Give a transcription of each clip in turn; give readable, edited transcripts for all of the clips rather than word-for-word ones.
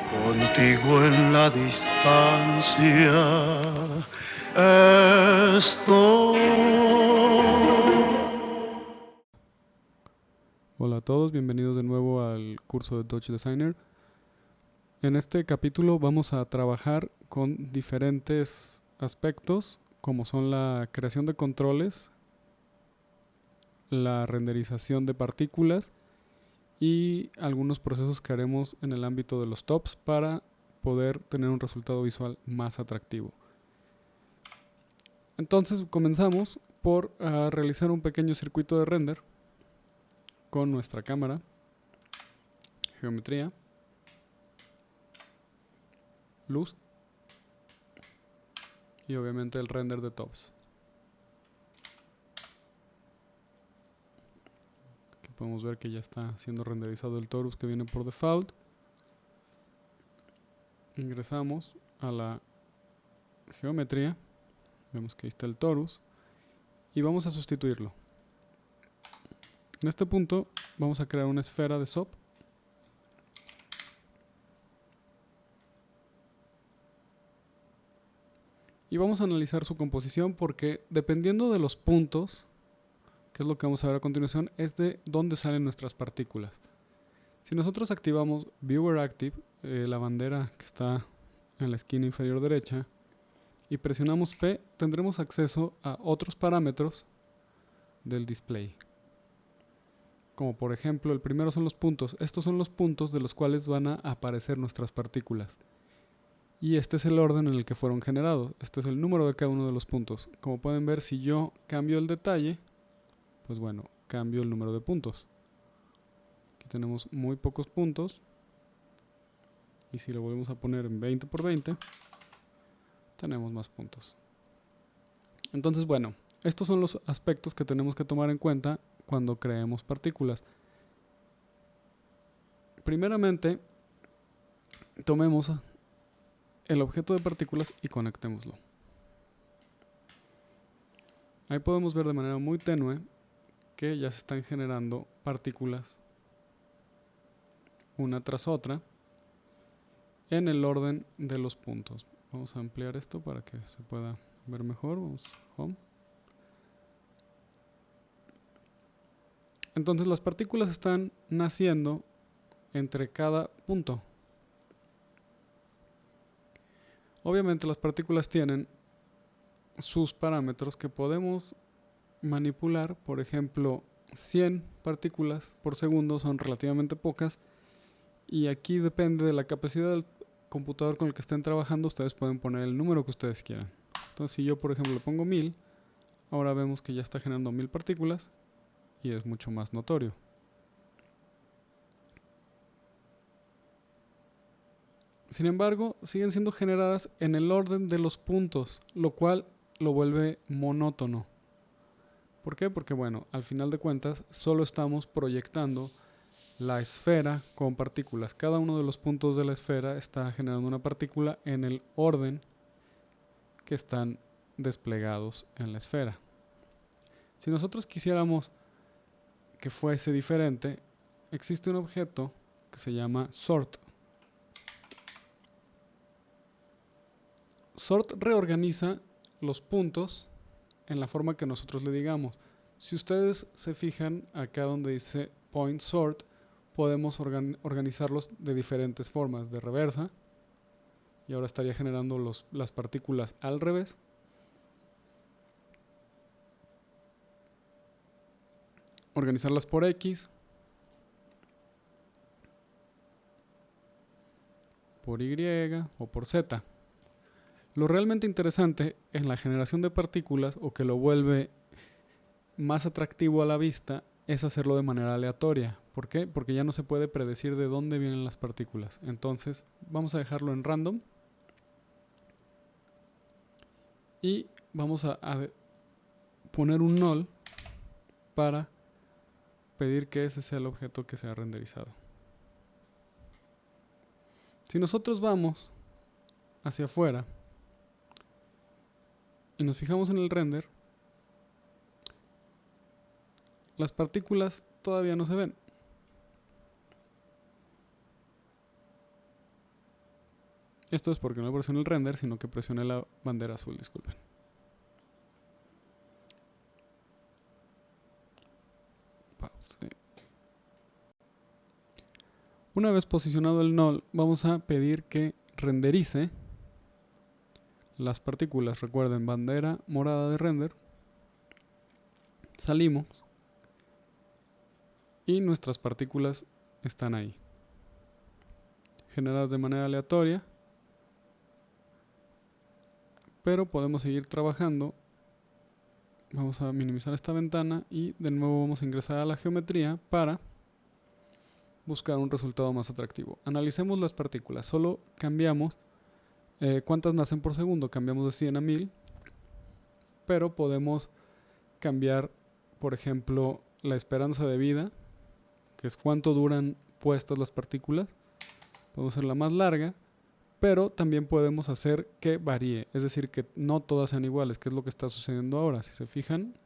contigo en la distancia estoy. Hola a todos, bienvenidos de nuevo al curso de Dodge Designer. En este capítulo vamos a trabajar con diferentes aspectos como son la creación de controles, la renderización de partículas y algunos procesos que haremos en el ámbito de los tops para poder tener un resultado visual más atractivo. Entonces comenzamos por realizar un pequeño circuito de render con nuestra cámara, geometría, luz y obviamente el render de tops. Aquí podemos ver que ya está siendo renderizado el torus que viene por default. Ingresamos a la geometría, vemos que ahí está el torus y vamos a sustituirlo. En este punto vamos a crear una esfera de SOP. Y vamos a analizar su composición porque dependiendo de los puntos, que es lo que vamos a ver a continuación, es de dónde salen nuestras partículas. Si nosotros activamos Viewer Active, la bandera que está en la esquina inferior derecha, y presionamos P, tendremos acceso a otros parámetros del display. Como por ejemplo, el primero son los puntos. Estos son los puntos de los cuales van a aparecer nuestras partículas. Y este es el orden en el que fueron generados. Este es el número de cada uno de los puntos. Como pueden ver, si yo cambio el detalle, pues bueno, cambio el número de puntos. Aquí tenemos muy pocos puntos. Y si lo volvemos a poner en 20 por 20, tenemos más puntos. Entonces, bueno, estos son los aspectos que tenemos que tomar en cuenta cuando creemos partículas. Primeramente, tomemos el objeto de partículas y conectémoslo. Ahí podemos ver de manera muy tenue que ya se están generando partículas una tras otra en el orden de los puntos. Vamos a ampliar esto para que se pueda ver mejor. Vamos a Home. Entonces las partículas están naciendo entre cada punto. Obviamente las partículas tienen sus parámetros que podemos manipular. Por ejemplo, 100 partículas por segundo son relativamente pocas. Y aquí depende de la capacidad del computador con el que estén trabajando. Ustedes pueden poner el número que ustedes quieran. Entonces si yo por ejemplo le pongo 1000, ahora vemos que ya está generando 1000 partículas y es mucho más notorio. Sin embargo, siguen siendo generadas en el orden de los puntos, lo cual lo vuelve monótono. ¿Por qué? Porque bueno, al final de cuentas solo estamos proyectando la esfera con partículas. Cada uno de los puntos de la esfera está generando una partícula en el orden que están desplegados en la esfera. Si nosotros quisiéramos que fuese diferente, existe un objeto que se llama sort. Sort reorganiza los puntos en la forma que nosotros le digamos. Si ustedes se fijan acá donde dice point sort, podemos organizarlos de diferentes formas, de reversa, y ahora estaría generando las partículas al revés. Organizarlas por X, por Y o por Z. Lo realmente interesante en la generación de partículas, o que lo vuelve más atractivo a la vista, es hacerlo de manera aleatoria. ¿Por qué? Porque ya no se puede predecir de dónde vienen las partículas. Entonces vamos a dejarlo en random y vamos a poner un null para pedir que ese sea el objeto que sea renderizado. Si nosotros vamos hacia afuera y nos fijamos en el render, las partículas todavía no se ven. Esto es porque no presioné el render, sino que presioné la bandera azul, disculpen. Pause. Una vez posicionado el null, vamos a pedir que renderice las partículas. Recuerden, bandera morada de render. Salimos y nuestras partículas están ahí, generadas de manera aleatoria, pero podemos seguir trabajando. Vamos a minimizar esta ventana y de nuevo vamos a ingresar a la geometría para buscar un resultado más atractivo. Analicemos las partículas, solo cambiamos cuántas nacen por segundo, cambiamos de 100 a 1000, pero podemos cambiar, por ejemplo, la esperanza de vida, que es cuánto duran puestas las partículas. Podemos hacerla más larga, pero también podemos hacer que varíe, es decir, que no todas sean iguales, que es lo que está sucediendo ahora. Si se fijan,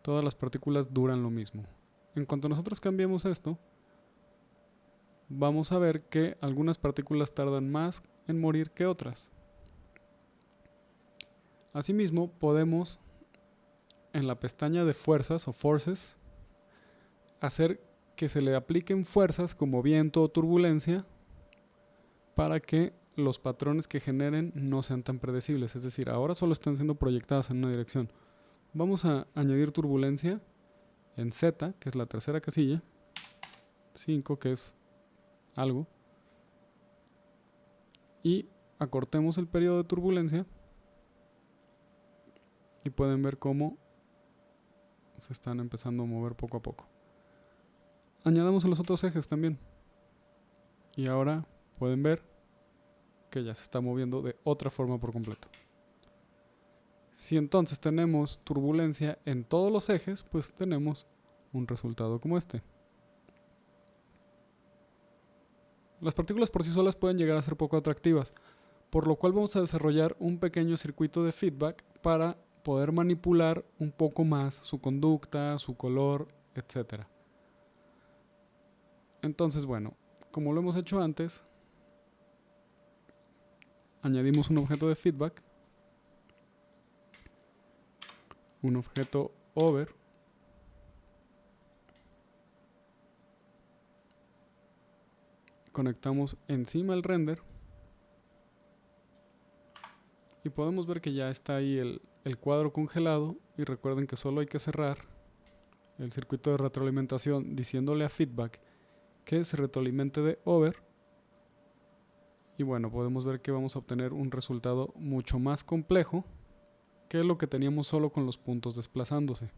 todas las partículas duran lo mismo. En cuanto nosotros cambiemos esto, vamos a ver que algunas partículas tardan más en morir que otras. Asimismo, podemos en la pestaña de fuerzas o forces hacer que se le apliquen fuerzas como viento o turbulencia para que los patrones que generen no sean tan predecibles. Es decir, ahora solo están siendo proyectadas en una dirección. Vamos a añadir turbulencia en Z, que es la tercera casilla, 5, que es algo, y acortemos el periodo de turbulencia y pueden ver cómo se están empezando a mover poco a poco. Añadamos en los otros ejes también y ahora pueden ver que ya se está moviendo de otra forma por completo. Si entonces tenemos turbulencia en todos los ejes, pues tenemos un resultado como este. Las partículas por sí solas pueden llegar a ser poco atractivas, por lo cual vamos a desarrollar un pequeño circuito de feedback para poder manipular un poco más su conducta, su color, etc. Entonces, bueno, como lo hemos hecho antes, añadimos un objeto de feedback, un objeto over, conectamos encima el render y podemos ver que ya está ahí el cuadro congelado. Y recuerden que solo hay que cerrar el circuito de retroalimentación diciéndole a feedback que se retroalimente de over. Y bueno, podemos ver que vamos a obtener un resultado mucho más complejo que lo que teníamos solo con los puntos desplazándose.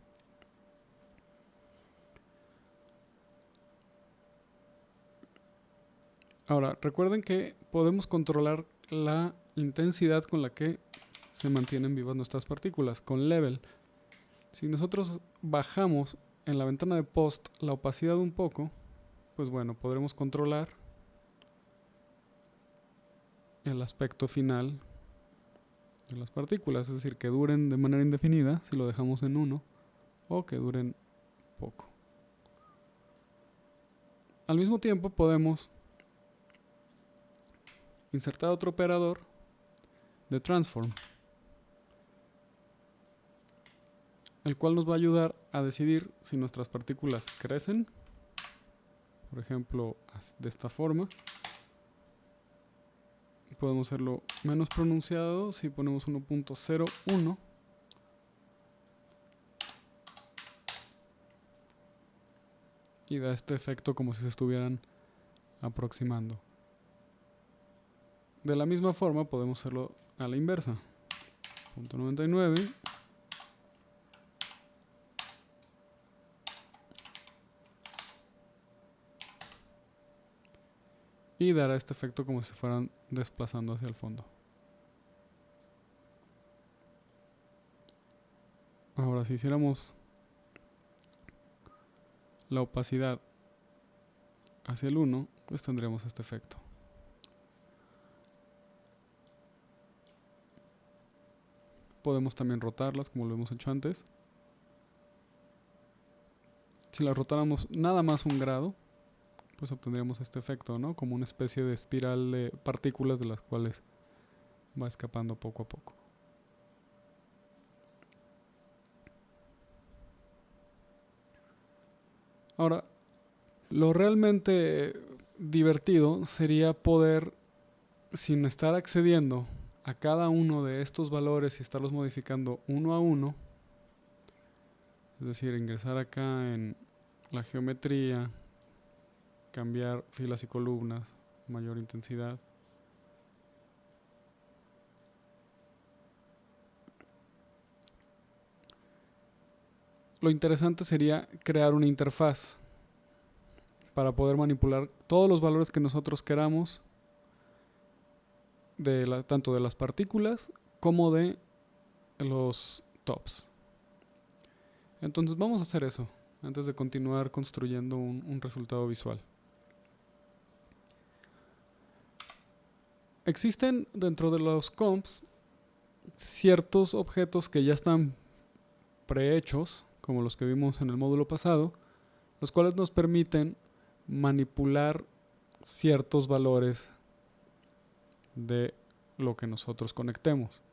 Ahora, recuerden que podemos controlar la intensidad con la que se mantienen vivas nuestras partículas con level. Si nosotros bajamos en la ventana de post la opacidad un poco, pues bueno, podremos controlar el aspecto final de las partículas, es decir, que duren de manera indefinida si lo dejamos en 1 o que duren poco. Al mismo tiempo podemos insertar otro operador de transform, el cual nos va a ayudar a decidir si nuestras partículas crecen, por ejemplo, de esta forma. Podemos hacerlo menos pronunciado si ponemos 1.01 y da este efecto como si se estuvieran aproximando. De la misma forma podemos hacerlo a la inversa. 0.99 y dará este efecto como si se fueran desplazando hacia el fondo. Ahora, si hiciéramos la opacidad hacia el 1, pues tendríamos este efecto. Podemos también rotarlas como lo hemos hecho antes. Si las rotáramos nada más 1 grado, pues obtendríamos este efecto, ¿no? Como una especie de espiral de partículas de las cuales va escapando poco a poco. Ahora, lo realmente divertido sería poder, sin estar accediendo a cada uno de estos valores y estarlos modificando uno a uno, es decir, ingresar acá en la geometría, cambiar filas y columnas, mayor intensidad. Lo interesante sería crear una interfaz para poder manipular todos los valores que nosotros queramos, tanto de las partículas como de los tops. Entonces vamos a hacer eso antes de continuar construyendo un resultado visual. Existen dentro de los comps ciertos objetos que ya están prehechos, como los que vimos en el módulo pasado, los cuales nos permiten manipular ciertos valores de lo que nosotros conectemos.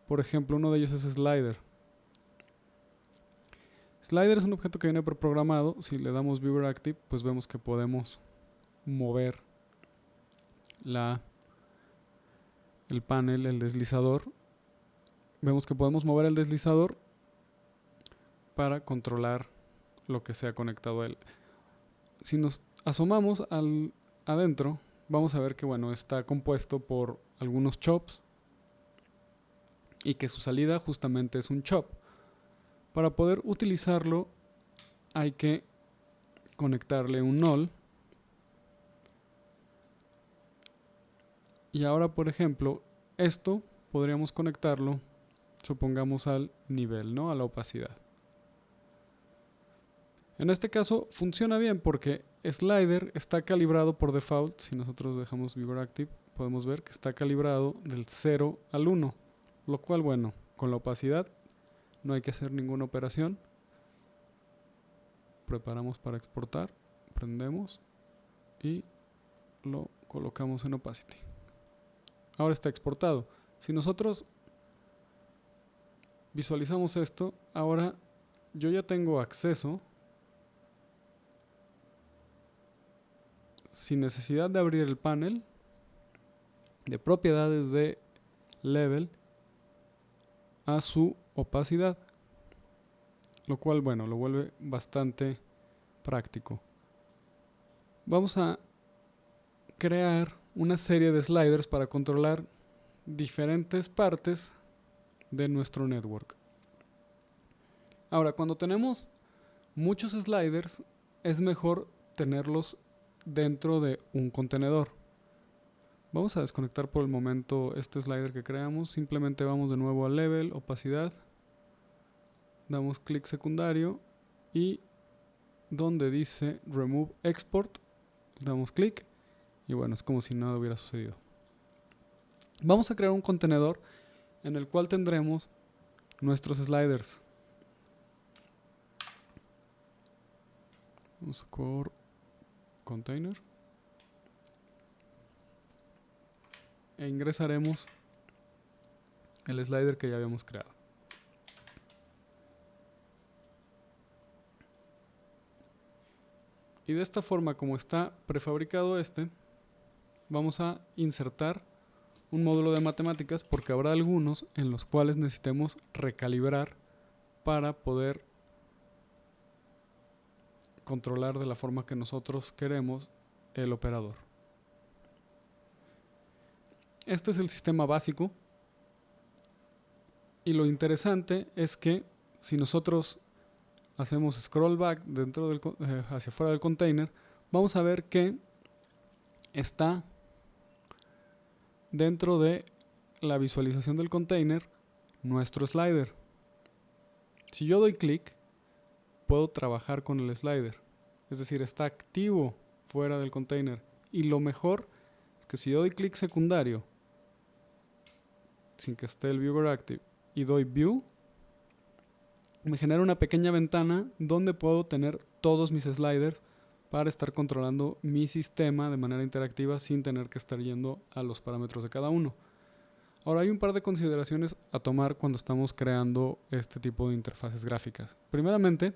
Por ejemplo, uno de ellos es slider. Slider es un objeto que viene preprogramado. Si le damos Viewer Active, pues vemos que podemos mover el panel, el deslizador. Vemos que podemos mover el deslizador para controlar lo que sea conectado a él. Si nos asomamos adentro, vamos a ver que bueno, está compuesto por algunos chops y que su salida justamente es un chop. Para poder utilizarlo hay que conectarle un null. Y ahora, por ejemplo, esto podríamos conectarlo, supongamos, al nivel, ¿no? A la opacidad. En este caso funciona bien porque slider está calibrado por default. Si nosotros dejamos Viewer Active, podemos ver que está calibrado del 0 al 1. Lo cual, bueno, con la opacidad no hay que hacer ninguna operación. Preparamos para exportar, prendemos y lo colocamos en opacity. Ahora está exportado. Si nosotros visualizamos esto, ahora yo ya tengo acceso sin necesidad de abrir el panel de propiedades de level a su opacidad, lo cual, bueno, lo vuelve bastante práctico. Vamos a crear una serie de sliders para controlar diferentes partes de nuestro network. Ahora, cuando tenemos muchos sliders, es mejor tenerlos dentro de un contenedor. Vamos a desconectar por el momento este slider que creamos. Simplemente vamos de nuevo a level, opacidad, damos clic secundario y donde dice remove export damos clic y bueno, es como si nada hubiera sucedido. Vamos a crear un contenedor en el cual tendremos nuestros sliders. Vamos a core container e ingresaremos el slider que ya habíamos creado. Y de esta forma, como está prefabricado vamos a insertar un módulo de matemáticas porque habrá algunos en los cuales necesitemos recalibrar para poder controlar de la forma que nosotros queremos el operador. Este es el sistema básico y lo interesante es que si nosotros hacemos scroll back hacia afuera del container, vamos a ver que está dentro de la visualización del container nuestro slider. Si yo doy clic, puedo trabajar con el slider, es decir, está activo fuera del container. Y lo mejor es que si yo doy clic secundario sin que esté el Viewer Active y doy View, me genera una pequeña ventana donde puedo tener todos mis sliders para estar controlando mi sistema de manera interactiva sin tener que estar yendo a los parámetros de cada uno. Ahora hay un par de consideraciones a tomar cuando estamos creando este tipo de interfaces gráficas. Primeramente,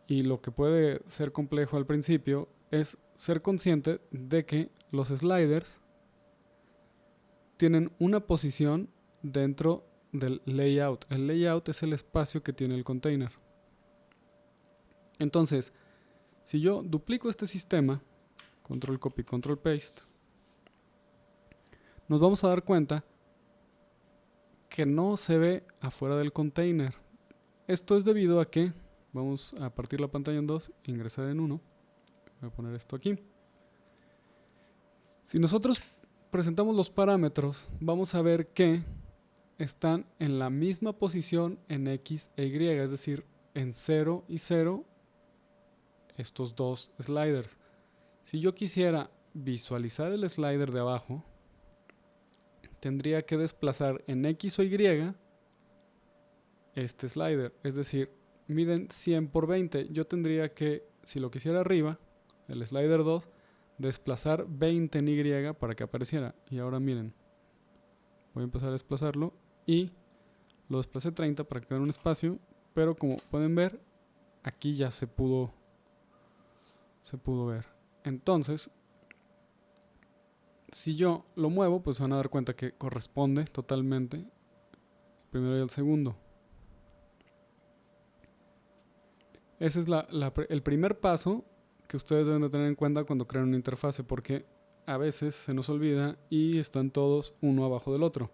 y lo que puede ser complejo al principio, es ser consciente de que los sliders tienen una posición dentro del layout. El layout es el espacio que tiene el container. Entonces, si yo duplico este sistema, control copy, control paste, nos vamos a dar cuenta que no se ve afuera del container. Esto es debido a que vamos a partir la pantalla en dos, ingresar en uno. Voy a poner esto aquí. Si nosotros presentamos los parámetros, vamos a ver que están en la misma posición en X e Y, es decir, en 0 y 0, estos dos sliders. Si yo quisiera visualizar el slider de abajo, tendría que desplazar en X o Y este slider, es decir, miden 100 por 20. Yo tendría que, si lo quisiera arriba, el slider 2, desplazar 20 en Y para que apareciera. Y ahora miren, voy a empezar a desplazarlo y lo desplacé 30 para que vea un espacio, pero como pueden ver, aquí ya se pudo ver. Entonces, si yo lo muevo, pues se van a dar cuenta que corresponde totalmente el primero y el segundo. Ese es el primer paso que ustedes deben de tener en cuenta cuando crean una interfase, porque a veces se nos olvida y están todos uno abajo del otro.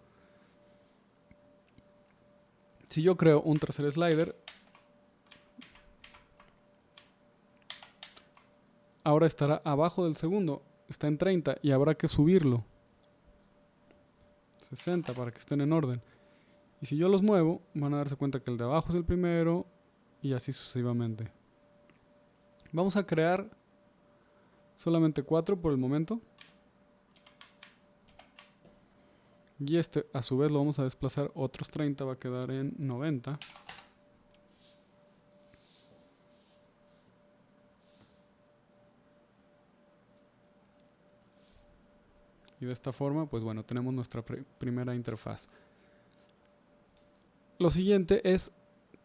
Si yo creo un tercer slider, ahora estará abajo del segundo, está en 30 y habrá que subirlo 60 para que estén en orden. Y si yo los muevo, van a darse cuenta que el de abajo es el primero y así sucesivamente. Vamos a crear solamente 4 por el momento. Y este a su vez lo vamos a desplazar otros 30, va a quedar en 90. Y de esta forma, pues bueno, tenemos nuestra primera interfaz. Lo siguiente es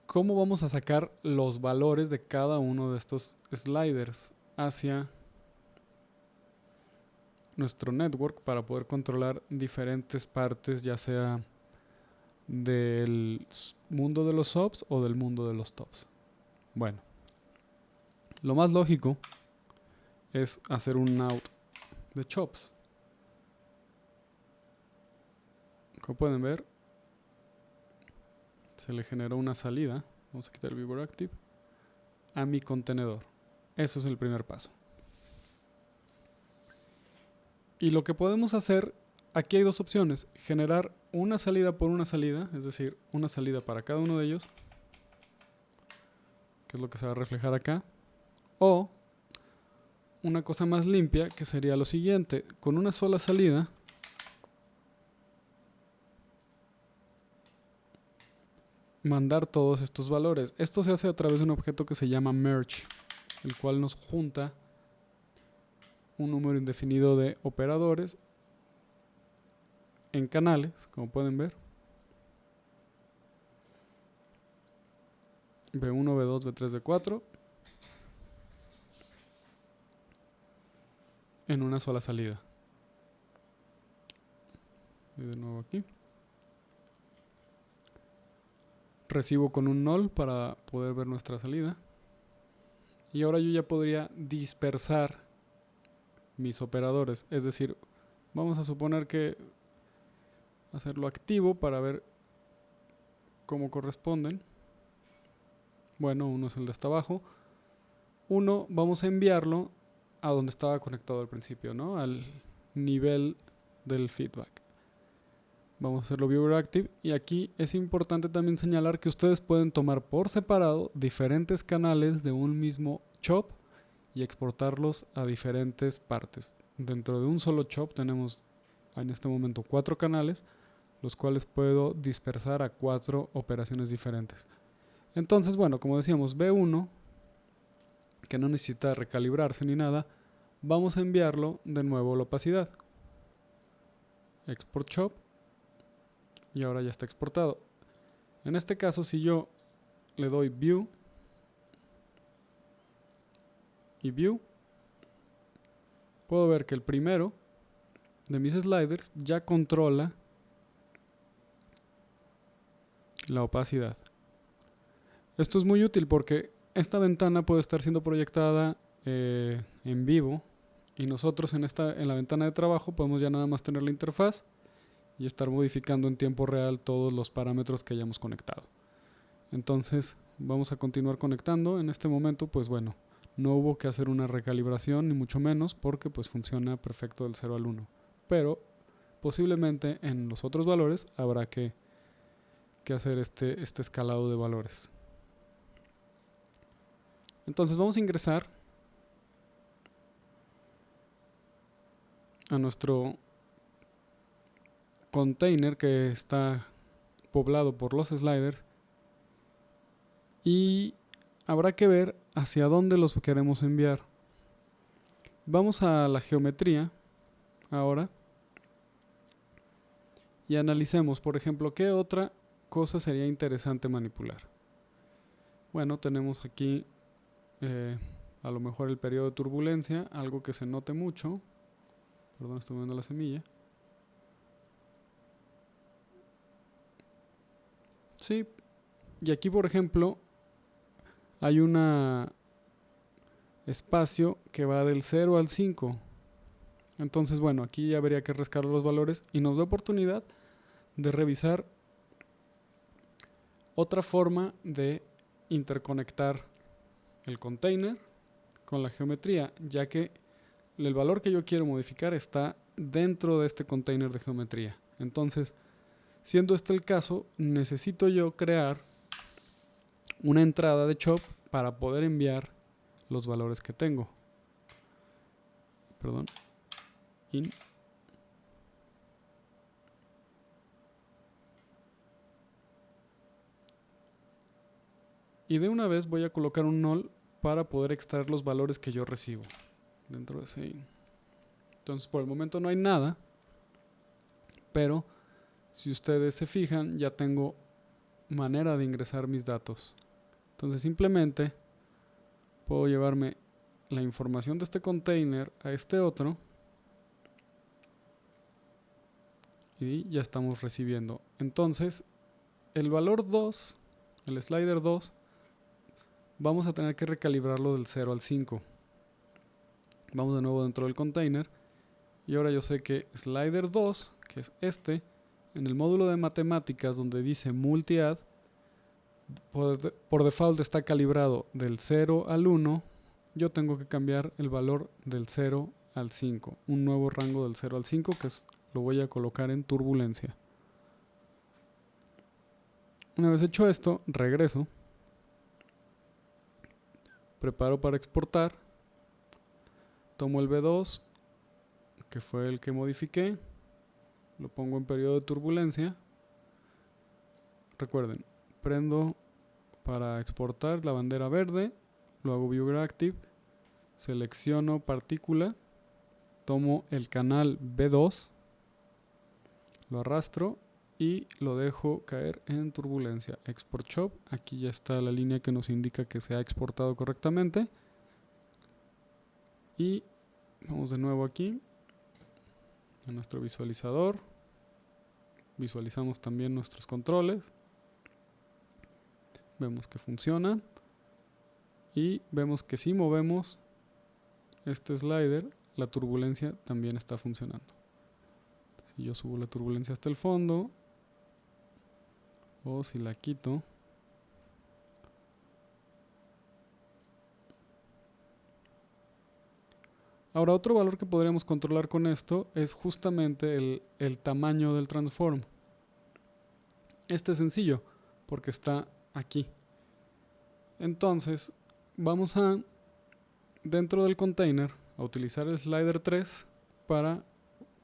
cómo vamos a sacar los valores de cada uno de estos sliders hacia nuestro network para poder controlar diferentes partes, ya sea del mundo de los subs o del mundo de los tops. Bueno, lo más lógico es hacer un out de chops. Como pueden ver, se le generó una salida. Vamos a quitar el Viewer Active a mi contenedor. Eso es el primer paso. Y lo que podemos hacer, aquí hay dos opciones: generar una salida por una salida, es decir, una salida para cada uno de ellos, que es lo que se va a reflejar acá, o una cosa más limpia, que sería lo siguiente: con una sola salida mandar todos estos valores. Esto se hace a través de un objeto que se llama merge, el cual nos junta un número indefinido de operadores en canales, como pueden ver. B1, B2, B3, B4 en una sola salida. Y de nuevo aquí. Recibo con un null para poder ver nuestra salida. Y ahora yo ya podría dispersar mis operadores. Es decir, vamos a suponer que hacerlo activo para ver cómo corresponden. Bueno, uno es el de hasta abajo. Uno vamos a enviarlo a donde estaba conectado al principio, ¿no? Al nivel del feedback. Vamos a hacerlo Viewer Active. Y aquí es importante también señalar que ustedes pueden tomar por separado diferentes canales de un mismo chop y exportarlos a diferentes partes. Dentro de un solo chop tenemos en este momento 4 canales, los cuales puedo dispersar a 4 operaciones diferentes. Entonces, bueno, como decíamos, B1 que no necesita recalibrarse ni nada, vamos a enviarlo de nuevo a la opacidad. Export Shop. Y ahora ya está exportado. En este caso, si yo le doy View y View, puedo ver que el primero de mis sliders ya controla la opacidad. Esto es muy útil porque esta ventana puede estar siendo proyectada en vivo y nosotros en la ventana de trabajo podemos ya nada más tener la interfaz y estar modificando en tiempo real todos los parámetros que hayamos conectado. Entonces vamos a continuar conectando. En este momento, pues bueno, no hubo que hacer una recalibración ni mucho menos porque pues funciona perfecto del 0 al 1. Pero posiblemente en los otros valores habrá que hacer este escalado de valores. Entonces vamos a ingresar a nuestro container que está poblado por los sliders y habrá que ver hacia dónde los queremos enviar. Vamos a la geometría ahora y analicemos, por ejemplo, qué otra cosa sería interesante manipular. Bueno, tenemos aquí a lo mejor el periodo de turbulencia, algo que se note mucho. Perdón, estoy moviendo la semilla. Sí, y aquí por ejemplo hay un espacio que va del 0 al 5. Entonces bueno, aquí ya habría que rescatar los valores y nos da oportunidad de revisar otra forma de interconectar el container con la geometría, ya que el valor que yo quiero modificar está dentro de este container de geometría. Entonces, siendo este el caso, necesito yo crear una entrada de chop para poder enviar los valores que tengo. Perdón. In. Y de una vez voy a colocar un null para poder extraer los valores que yo recibo dentro de ese in. Entonces por el momento no hay nada, pero si ustedes se fijan ya tengo manera de ingresar mis datos. Entonces simplemente puedo llevarme la información de este container a este otro y ya estamos recibiendo. Entonces el valor 2, el slider 2, vamos a tener que recalibrarlo del 0 al 5. Vamos de nuevo dentro del container y ahora yo sé que slider 2, que es este, en el módulo de matemáticas donde dice multi-add, por default está calibrado del 0 al 1. Yo tengo que cambiar el valor del 0 al 5, un nuevo rango del 0 al 5 que lo voy a colocar en turbulencia. Una vez hecho esto, regreso, preparo para exportar, tomo el B2 que fue el que modifiqué, lo pongo en periodo de turbulencia. Recuerden, prendo para exportar la bandera verde, lo hago Viewer Active, selecciono partícula, tomo el canal B2, lo arrastro y lo dejo caer en turbulencia. Export Shop, aquí ya está la línea que nos indica que se ha exportado correctamente. Y vamos de nuevo aquí a nuestro visualizador. Visualizamos también nuestros controles. Vemos que funciona. Y vemos que si movemos este slider, la turbulencia también está funcionando. Si yo subo la turbulencia hasta el fondo, o si la quito, ahora otro valor que podríamos controlar con esto es justamente el tamaño del transform. Este es sencillo porque está aquí. Entonces vamos a, dentro del container, a utilizar el slider 3 para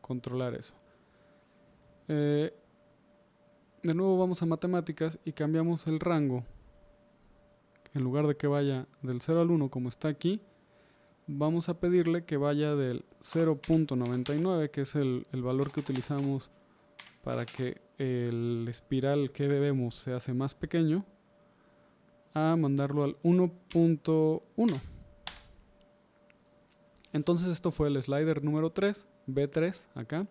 controlar eso. De nuevo vamos a matemáticas y cambiamos el rango, en lugar de que vaya del 0 al 1 como está aquí, vamos a pedirle que vaya del 0.99, que es el valor que utilizamos para que el espiral que vemos se hace más pequeño, a mandarlo al 1.1. Entonces esto fue el slider número 3, B3 acá.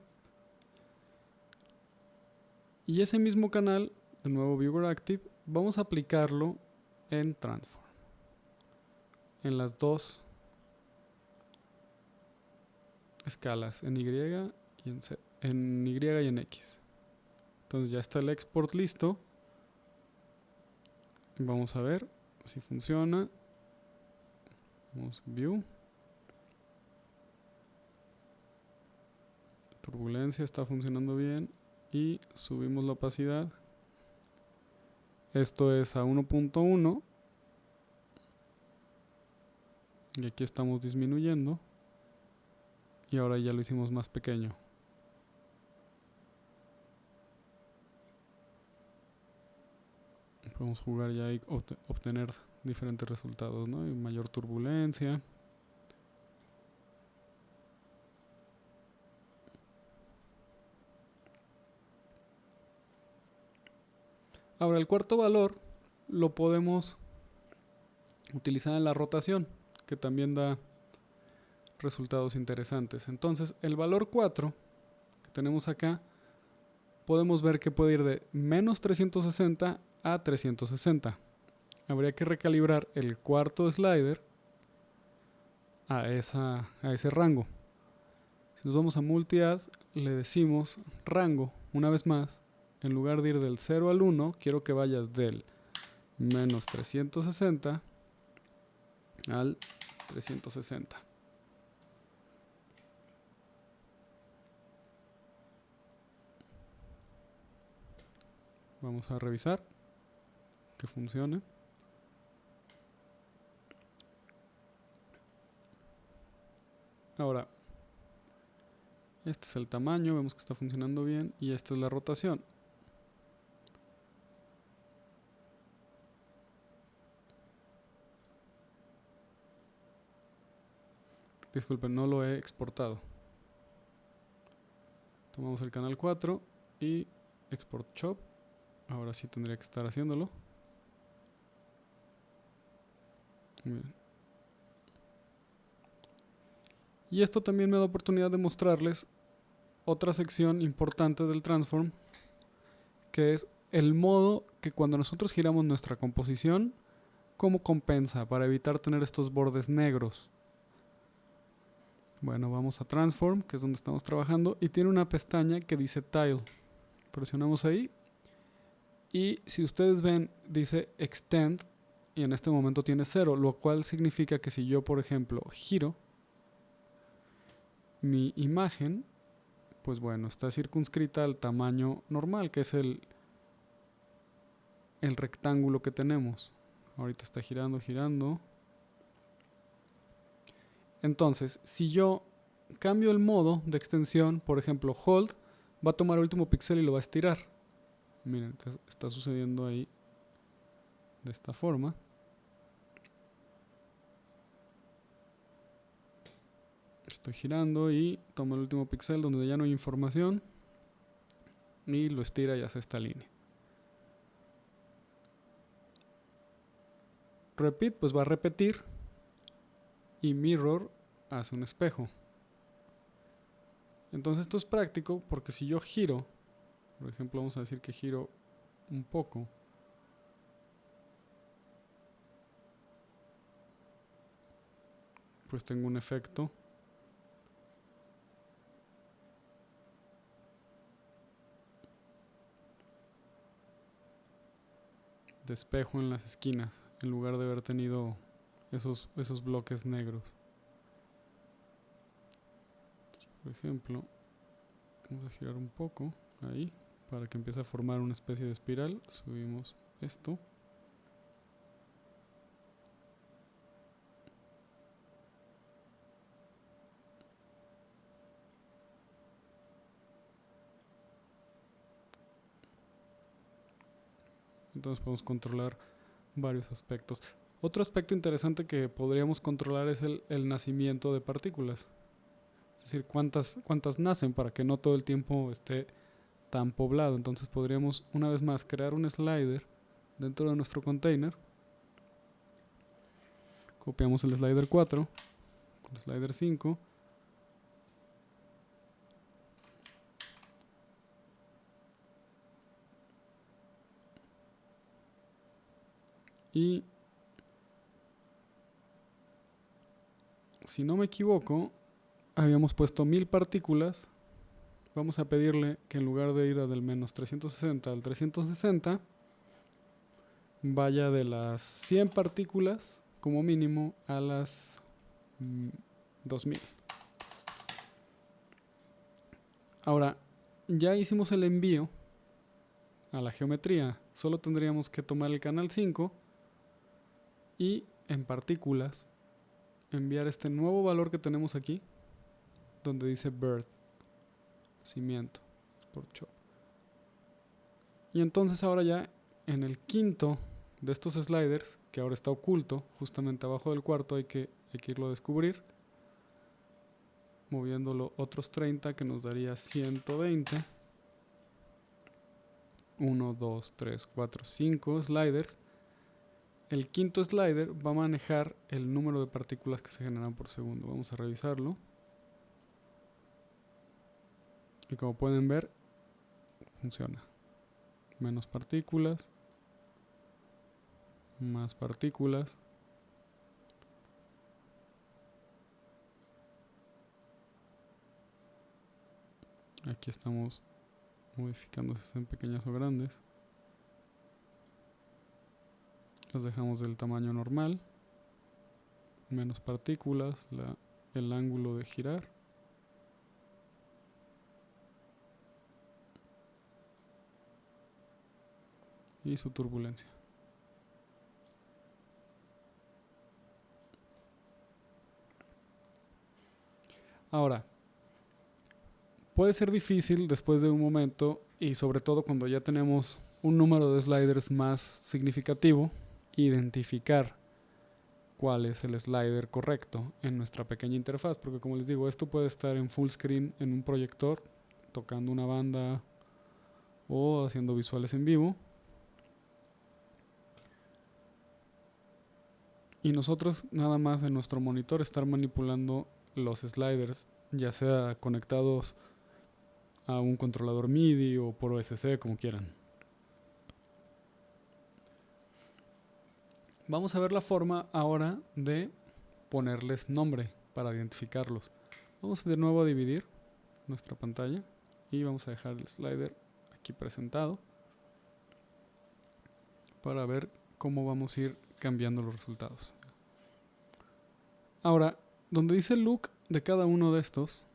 Y ese mismo canal, de nuevo Viewer Active, vamos a aplicarlo en Transform. En las dos escalas, en Y y en Z, en Y y en X. Entonces ya está el export listo. Vamos a ver si funciona. Vamos View. Turbulencia está funcionando bien. Y subimos la opacidad. Esto es a 1.1. Y aquí estamos disminuyendo. Y ahora ya lo hicimos más pequeño. Podemos jugar ya y obtener diferentes resultados, ¿no? Y mayor turbulencia. Ahora el cuarto valor lo podemos utilizar en la rotación, que también da resultados interesantes. Entonces el valor 4 que tenemos acá, podemos ver que puede ir de menos 360 a 360. Habría que recalibrar el cuarto slider a ese rango. Si nos vamos a multi-add, le decimos rango, una vez más, en lugar de ir del 0 al 1, quiero que vayas del menos 360 al 360. Vamos a revisar que funcione. Ahora, este es el tamaño, vemos que está funcionando bien, y esta es la rotación. Disculpen, no lo he exportado. Tomamos el canal 4 y export chop. Ahora sí tendría que estar haciéndolo. Muy bien. Y esto también me da oportunidad de mostrarles otra sección importante del transform, que es el modo que cuando nosotros giramos nuestra composición, cómo compensa para evitar tener estos bordes negros. Bueno, vamos a Transform, que es donde estamos trabajando, y tiene una pestaña que dice Tile. Presionamos ahí y si ustedes ven, dice Extend, y en este momento tiene 0, lo cual significa que si yo, por ejemplo, giro mi imagen, pues bueno, está circunscrita al tamaño normal, que es el rectángulo que tenemos. Ahorita está girando, girando. Entonces, si yo cambio el modo de extensión, por ejemplo, Hold, va a tomar el último píxel y lo va a estirar. Miren, que está sucediendo ahí de esta forma. Estoy girando y tomo el último píxel donde ya no hay información y lo estira y hace esta línea. Repeat, pues va a repetir, y Mirror hace un espejo. Entonces esto es práctico porque si yo giro, por ejemplo, vamos a decir que giro un poco, pues tengo un efecto de espejo en las esquinas, en lugar de haber tenido esos bloques negros. Entonces, por ejemplo, vamos a girar un poco ahí para que empiece a formar una especie de espiral. Subimos esto. Entonces podemos controlar varios aspectos. Otro aspecto interesante que podríamos controlar es el nacimiento de partículas. Es decir, cuántas nacen para que no todo el tiempo esté tan poblado. Entonces podríamos una vez más crear un slider dentro de nuestro container. Copiamos el slider 4 con el slider 5. Y si no me equivoco, habíamos puesto 1000 partículas. Vamos a pedirle que en lugar de ir del menos 360 al 360, vaya de las 100 partículas como mínimo a las 2000. Ahora, ya hicimos el envío a la geometría. Solo tendríamos que tomar el canal 5 y en partículas enviar este nuevo valor que tenemos aquí, donde dice birth, nacimiento, por chop. Y entonces ahora ya en el quinto de estos sliders, que ahora está oculto, justamente abajo del cuarto, hay que irlo a descubrir, moviéndolo otros 30, que nos daría 120. 1, 2, 3, 4, 5 sliders. El quinto slider va a manejar el número de partículas que se generan por segundo. Vamos a revisarlo. Y como pueden ver, funciona. Menos partículas. Más partículas. Aquí estamos modificando si son pequeñas o grandes. Las dejamos del tamaño normal. Menos partículas. El ángulo de girar. Y su turbulencia. Ahora, puede ser difícil después de un momento, y sobre todo cuando ya tenemos un número de sliders más significativo, identificar cuál es el slider correcto en nuestra pequeña interfaz, porque como les digo, esto puede estar en full screen en un proyector, tocando una banda o haciendo visuales en vivo. Y nosotros nada más en nuestro monitor estar manipulando los sliders, ya sea conectados a un controlador MIDI o por OSC, como quieran. Vamos a ver la forma ahora de ponerles nombre para identificarlos. Vamos de nuevo a dividir nuestra pantalla y vamos a dejar el slider aquí presentado para ver cómo vamos a ir cambiando los resultados. Ahora, donde dice el look de cada uno de estos,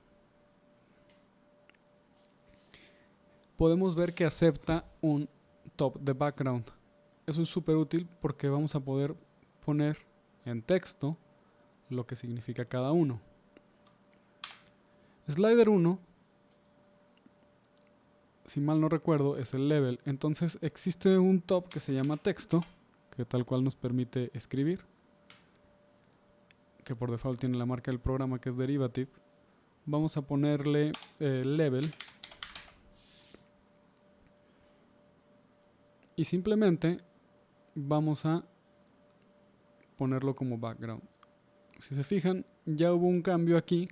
podemos ver que acepta un top de background. Eso es súper útil porque vamos a poder poner en texto lo que significa cada uno. Slider 1, si mal no recuerdo, es el level. Entonces existe un top que se llama texto, que tal cual nos permite escribir, que por default tiene la marca del programa que es derivative. Vamos a ponerle level y simplemente vamos a ponerlo como background. Si se fijan, ya hubo un cambio aquí,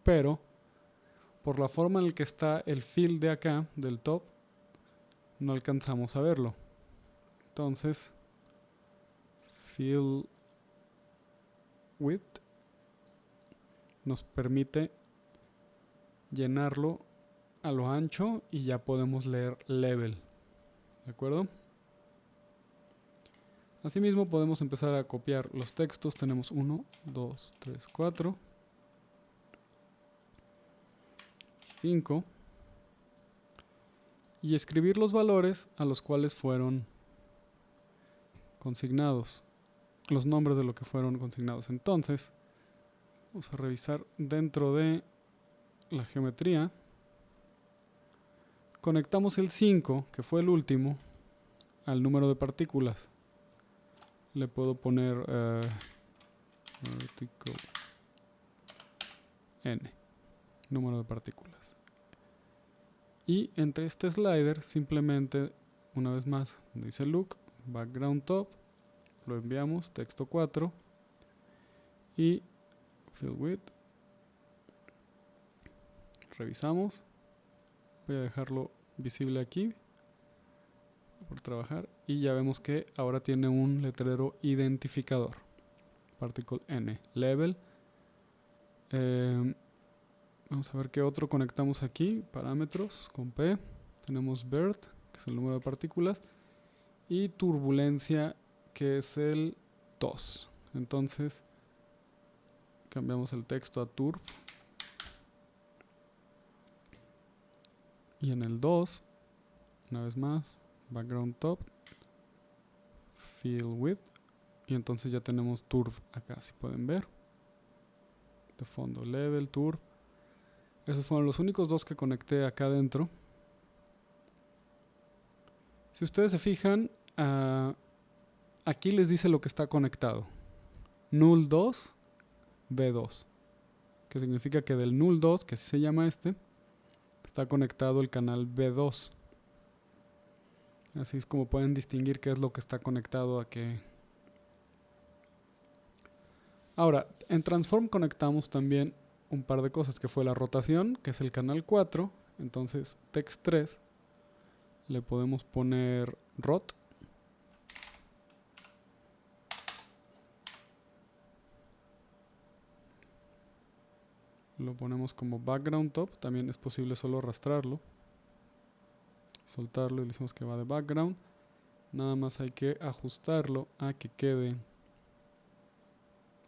pero por la forma en la que está el fill de acá, del top, no alcanzamos a verlo. Entonces, fill width nos permite llenarlo a lo ancho y ya podemos leer level. ¿De acuerdo? Asimismo podemos empezar a copiar los textos. Tenemos 1, 2, 3, 4, 5 y escribir los valores a los cuales fueron consignados, los nombres de lo que fueron consignados. Entonces, vamos a revisar dentro de la geometría. Conectamos el 5, que fue el último, al número de partículas. le puedo poner vertical n, número de partículas. Y entre este slider simplemente, una vez más, donde dice look, background top, lo enviamos, texto 4 y fill width. Revisamos. Voy a dejarlo visible aquí por trabajar y ya vemos que ahora tiene un letrero identificador, particle n, level. Vamos a ver qué otro conectamos aquí, parámetros con P, tenemos BERT, que es el número de partículas, y turbulencia, que es el TOS. Entonces cambiamos el texto a turb, y en el 2, una vez más, background top, fill width, y entonces ya tenemos turb acá, si pueden ver, de fondo, level, turb. Esos fueron los únicos dos que conecté acá adentro. Si ustedes se fijan, aquí les dice lo que está conectado. Null 2, B2. Que significa que del null 2, que así se llama este, está conectado el canal B2. Así es como pueden distinguir qué es lo que está conectado a qué. Ahora, en Transform conectamos también un par de cosas, que fue la rotación, que es el canal 4. Entonces, text 3 le podemos poner rot. Lo ponemos como background top. También es posible solo arrastrarlo, soltarlo y le decimos que va de background. Nada más hay que ajustarlo a que quede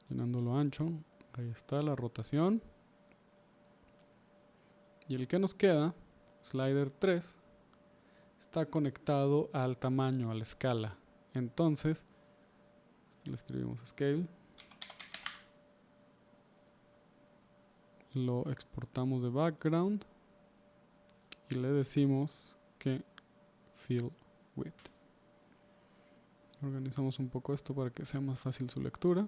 llenándolo ancho. Ahí está la rotación. Y el que nos queda, slider 3, está conectado al tamaño, a la escala. Entonces, le escribimos scale. Lo exportamos de background. Y le decimos que fill width. Organizamos un poco esto para que sea más fácil su lectura.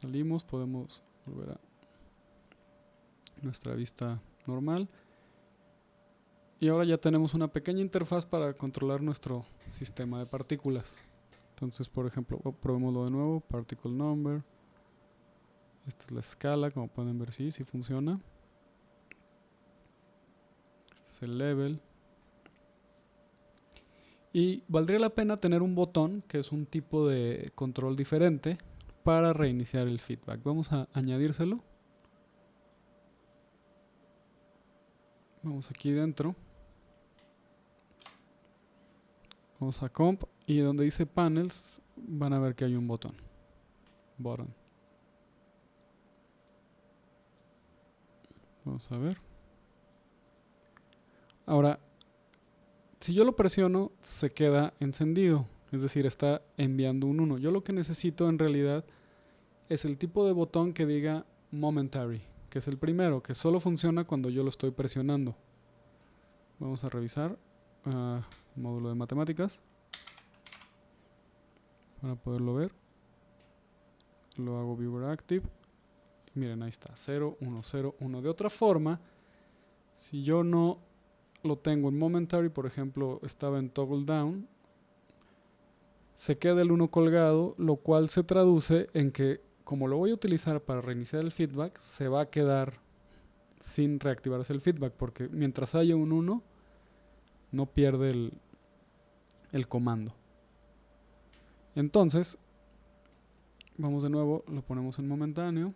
Salimos, podemos volver a nuestra vista normal. Y ahora ya tenemos una pequeña interfaz para controlar nuestro sistema de partículas. Entonces, por ejemplo, probémoslo de nuevo, particle number. Esta es la escala, como pueden ver, sí funciona. Este es el level. Y valdría la pena tener un botón, que es un tipo de control diferente, para reiniciar el feedback. Vamos a añadírselo. Vamos aquí dentro. Vamos a comp y donde dice panels van a ver que hay un botón. Button. Vamos a ver. Ahora, si yo lo presiono, se queda encendido. Es decir, está enviando un 1. Yo lo que necesito en realidad es el tipo de botón que diga momentary, que es el primero, que solo funciona cuando yo lo estoy presionando. Vamos a revisar módulo de matemáticas para poderlo ver. Lo hago viewer active. Y miren, ahí está, 0, 1, 0, 1. De otra forma, si yo no lo tengo en momentary, por ejemplo, estaba en toggle down, se queda el 1 colgado, lo cual se traduce en que, como lo voy a utilizar para reiniciar el feedback, se va a quedar sin reactivarse el feedback, porque mientras haya un 1, no pierde el comando. Entonces, vamos de nuevo, lo ponemos en momentáneo.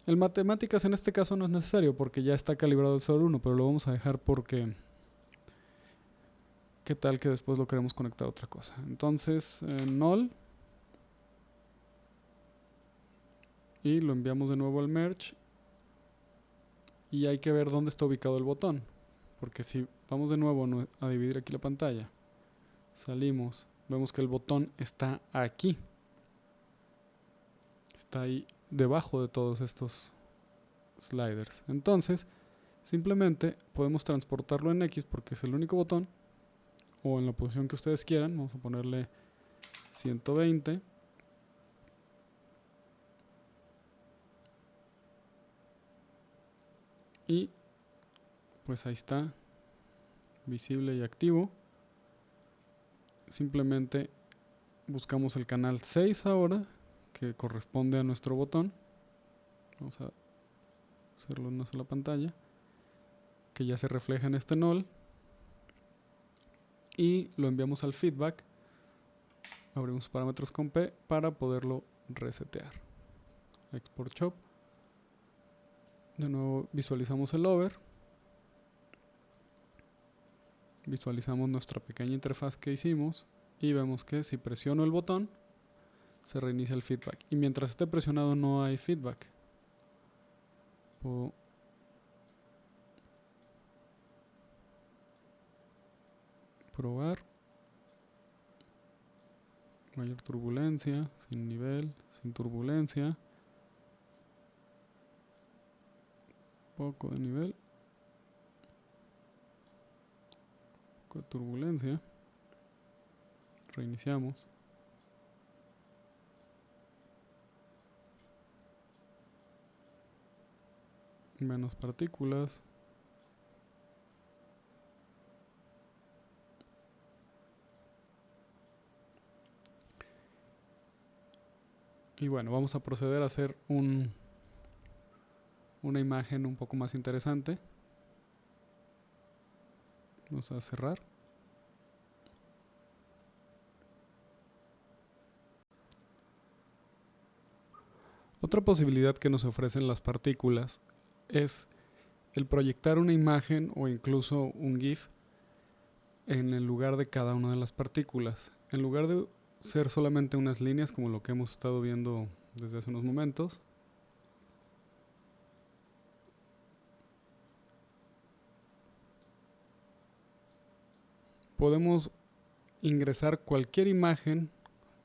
El matemáticas en este caso no es necesario porque ya está calibrado el 0 1, pero lo vamos a dejar porque qué tal que después lo queremos conectar a otra cosa. Entonces, null, y lo enviamos de nuevo al merge, y hay que ver dónde está ubicado el botón, porque si vamos de nuevo a dividir aquí la pantalla, salimos, vemos que el botón está aquí, está ahí debajo de todos estos sliders. Entonces, simplemente podemos transportarlo en X porque es el único botón, o en la posición que ustedes quieran. Vamos a ponerle 120. Y pues ahí está, visible y activo. Simplemente buscamos el canal 6 ahora, que corresponde a nuestro botón. Vamos a hacerlo en una sola pantalla, que ya se refleja en este null. Y lo enviamos al feedback. Abrimos parámetros con P para poderlo resetear. Export shop. De nuevo visualizamos el over. Visualizamos nuestra pequeña interfaz que hicimos y vemos que si presiono el botón se reinicia el feedback, y mientras esté presionado no hay feedback. Puedo probar. Mayor turbulencia, sin nivel, sin turbulencia, poco de nivel, poco de turbulencia. Reiniciamos. Menos partículas. Y bueno, vamos a proceder a hacer una imagen un poco más interesante. Vamos a cerrar. Otra posibilidad que nos ofrecen las partículas es el proyectar una imagen o incluso un GIF en el lugar de cada una de las partículas. En lugar de ser solamente unas líneas como lo que hemos estado viendo desde hace unos momentos, podemos ingresar cualquier imagen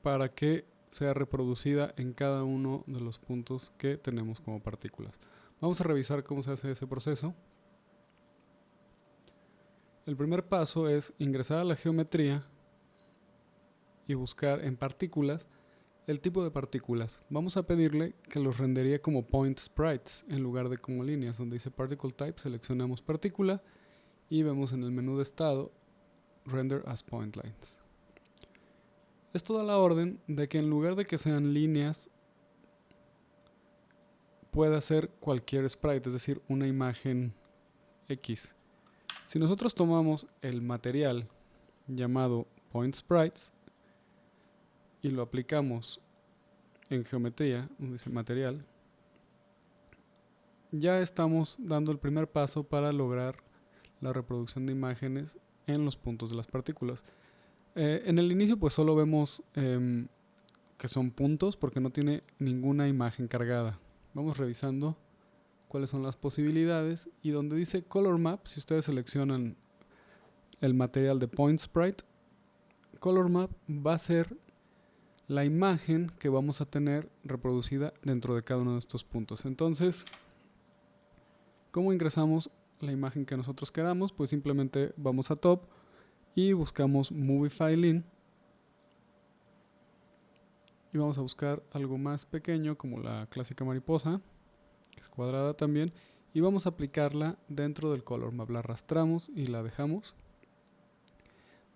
para que sea reproducida en cada uno de los puntos que tenemos como partículas. Vamos a revisar cómo se hace ese proceso. El primer paso es ingresar a la geometría y buscar en partículas el tipo de partículas. Vamos a pedirle que los renderíe como point sprites en lugar de como líneas. Donde dice particle type, seleccionamos partícula y vemos en el menú de estado render as point lines. Esto da la orden de que en lugar de que sean líneas, pueda ser cualquier sprite, es decir, una imagen X. Si nosotros tomamos el material llamado point sprites y lo aplicamos en geometría, donde dice material, ya estamos dando el primer paso para lograr la reproducción de imágenes en los puntos de las partículas. En el inicio pues solo vemos que son puntos porque no tiene ninguna imagen cargada. Vamos revisando cuáles son las posibilidades, y donde dice color map, si ustedes seleccionan el material de point sprite, color map va a ser la imagen que vamos a tener reproducida dentro de cada uno de estos puntos. Entonces, ¿cómo ingresamos la imagen que nosotros queramos? Pues simplemente vamos a top y buscamos movie file in y vamos a buscar algo más pequeño como la clásica mariposa, que es cuadrada también, y vamos a aplicarla dentro del color map. La arrastramos y la dejamos.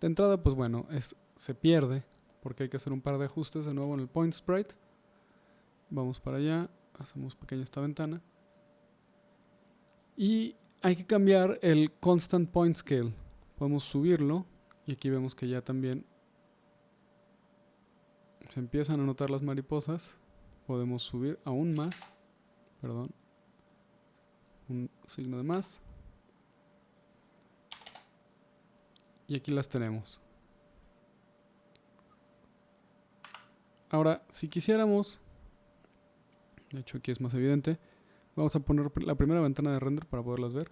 De entrada pues bueno, se pierde porque hay que hacer un par de ajustes de nuevo en el point sprite. Vamos para allá, hacemos pequeña esta ventana y hay que cambiar el constant point scale. Podemos subirlo y aquí vemos que ya también se empiezan a notar las mariposas. Podemos subir aún más, perdón, un signo de más, y aquí las tenemos. Ahora, si quisiéramos, de hecho aquí es más evidente, vamos a poner la primera ventana de render para poderlas ver.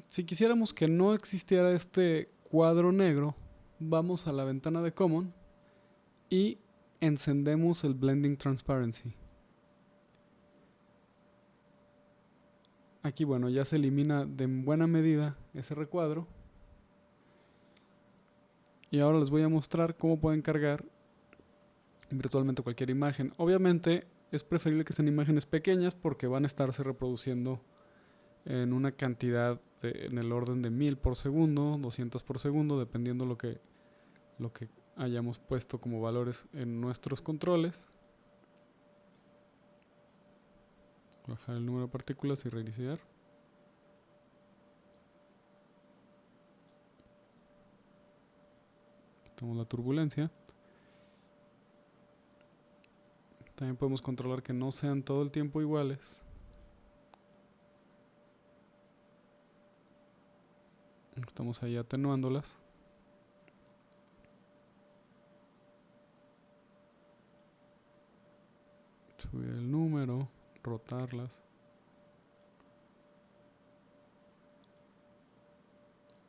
Si quisiéramos que no existiera este cuadro negro, vamos a la ventana de Common y encendemos el Blending Transparency. Aquí, bueno, ya se elimina de buena medida ese recuadro. Y ahora les voy a mostrar cómo pueden cargar virtualmente cualquier imagen. Obviamente es preferible que sean imágenes pequeñas porque van a estarse reproduciendo en una cantidad en el orden de 1000 por segundo, 200 por segundo, dependiendo lo que hayamos puesto como valores en nuestros controles. Bajar el número de partículas y reiniciar. Quitamos la turbulencia. También podemos controlar que no sean todo el tiempo iguales. Estamos ahí atenuándolas. Subir el número, rotarlas.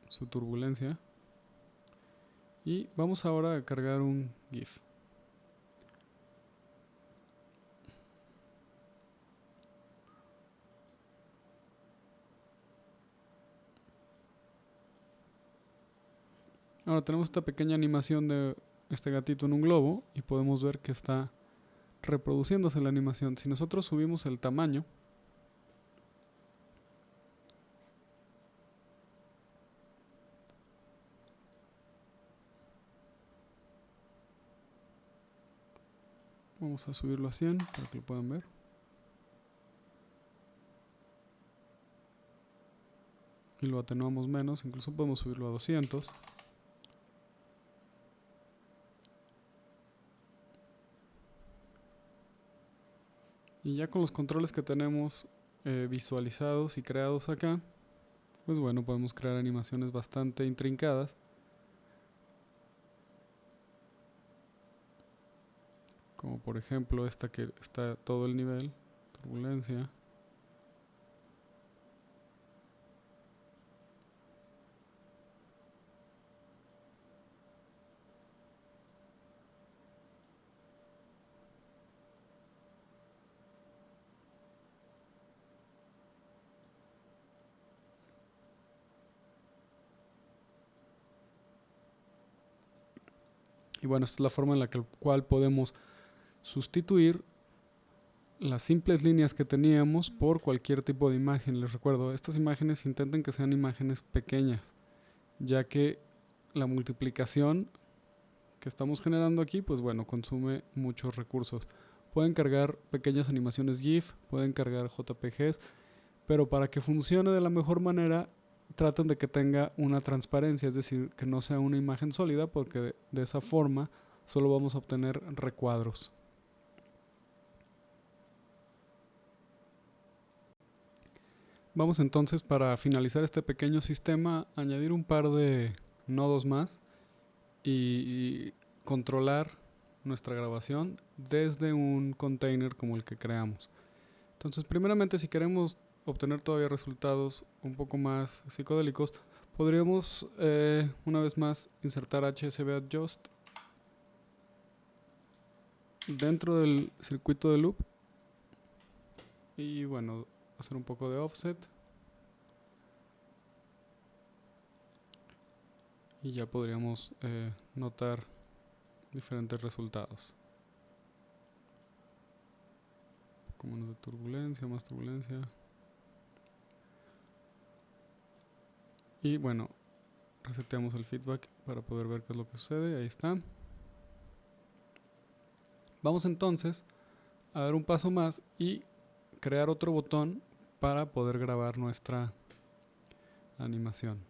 Su turbulencia. Y vamos ahora a cargar un GIF. Ahora tenemos esta pequeña animación de este gatito en un globo y podemos ver que está reproduciéndose la animación. Si nosotros subimos el tamaño, vamos a subirlo a 100 para que lo puedan ver. Y lo atenuamos menos, incluso podemos subirlo a 200. Y ya con los controles que tenemos visualizados y creados acá, pues bueno, podemos crear animaciones bastante intrincadas. Como por ejemplo esta que está todo el nivel, turbulencia. Y bueno, esta es la forma en la cual podemos sustituir las simples líneas que teníamos por cualquier tipo de imagen. Les recuerdo, estas imágenes intenten que sean imágenes pequeñas, ya que la multiplicación que estamos generando aquí, pues bueno, consume muchos recursos. Pueden cargar pequeñas animaciones GIF, pueden cargar JPGs, pero para que funcione de la mejor manera, traten de que tenga una transparencia, es decir, que no sea una imagen sólida, porque de esa forma solo vamos a obtener recuadros. Vamos entonces, para finalizar este pequeño sistema, a añadir un par de nodos más y controlar nuestra grabación desde un container como el que creamos. Entonces, primeramente, si queremos obtener todavía resultados un poco más psicodélicos, podríamos una vez más insertar HSV Adjust dentro del circuito de loop y bueno, hacer un poco de offset y ya podríamos notar diferentes resultados. Un poco menos de turbulencia, más turbulencia. Y bueno, reseteamos el feedback para poder ver qué es lo que sucede. Ahí está. Vamos entonces a dar un paso más y crear otro botón para poder grabar nuestra animación.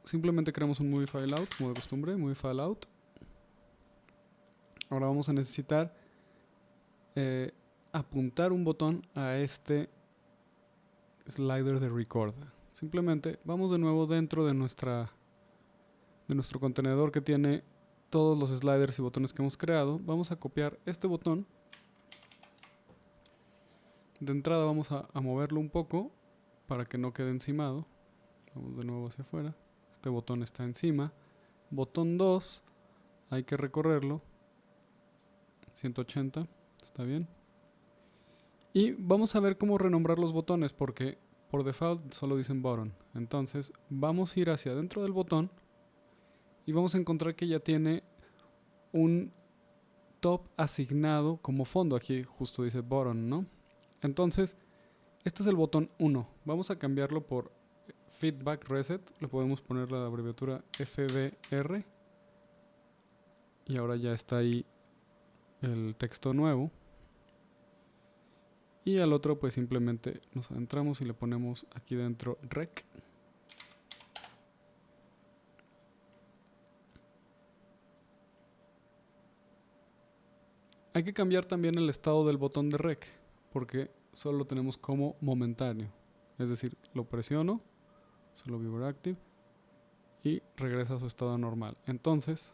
Simplemente creamos un Movie File Out, como de costumbre, Movie File Out. Ahora vamos a necesitar apuntar un botón a este slider de record. Simplemente vamos de nuevo dentro de nuestro contenedor que tiene todos los sliders y botones que hemos creado. Vamos a copiar este botón. De entrada vamos a moverlo un poco para que no quede encimado. Vamos de nuevo hacia afuera. Este botón está encima. Botón 2, hay que recorrerlo 180, está bien. Y vamos a ver cómo renombrar los botones, porque por default solo dicen button. Entonces vamos a ir hacia adentro del botón y vamos a encontrar que ya tiene un top asignado como fondo. Aquí justo dice button, ¿no? Entonces, este es el botón 1. Vamos a cambiarlo por feedback reset. Le podemos poner la abreviatura FBR. Y ahora ya está ahí el texto nuevo. Y al otro pues simplemente nos adentramos y le ponemos aquí dentro rec. Hay que cambiar también el estado del botón de rec, porque solo lo tenemos como momentáneo. Es decir, lo presiono, solo viewer active, y regresa a su estado normal. Entonces,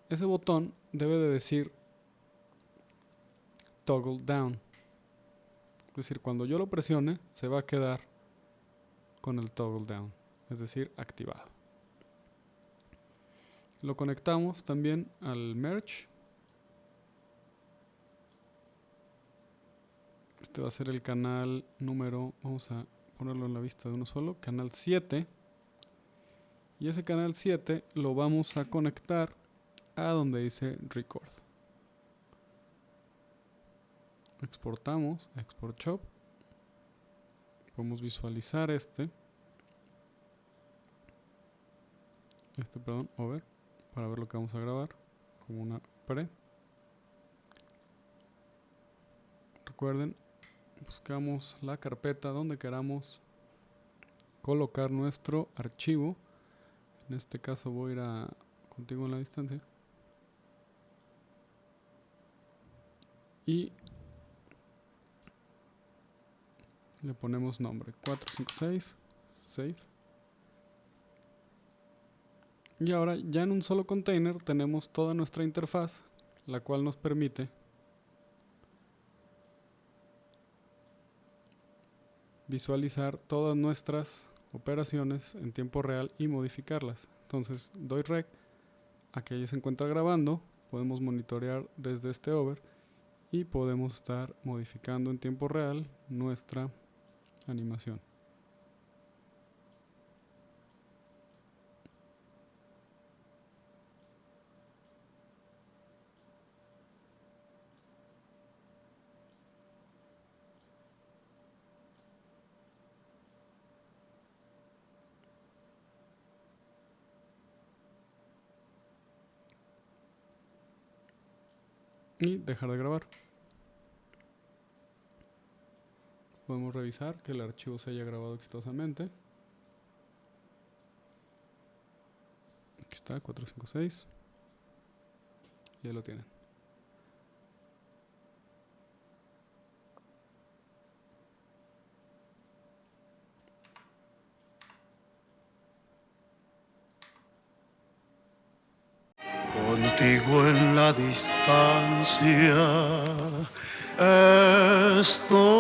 ese botón debe de decir toggle down. Es decir, cuando yo lo presione, se va a quedar con el toggle down, es decir, activado. Lo conectamos también al merge. Este va a ser el canal número, vamos a ponerlo en la vista de uno solo, canal 7. Y ese canal 7 lo vamos a conectar a donde dice record. Exportamos, export chop. Podemos visualizar over, para ver lo que vamos a grabar, como una pre. Recuerden, buscamos la carpeta donde queramos colocar nuestro archivo. En este caso voy a ir a contigo en la distancia. Y le ponemos nombre 456, save. Y ahora ya en un solo container tenemos toda nuestra interfaz, la cual nos permite visualizar todas nuestras operaciones en tiempo real y modificarlas. Entonces doy rec a que ella se encuentra grabando, podemos monitorear desde este over y podemos estar modificando en tiempo real nuestra animación. Y dejar de grabar. Podemos revisar que el archivo se haya grabado exitosamente. Aquí está, 456. Ya lo tienen. Contigo en la distancia estoy.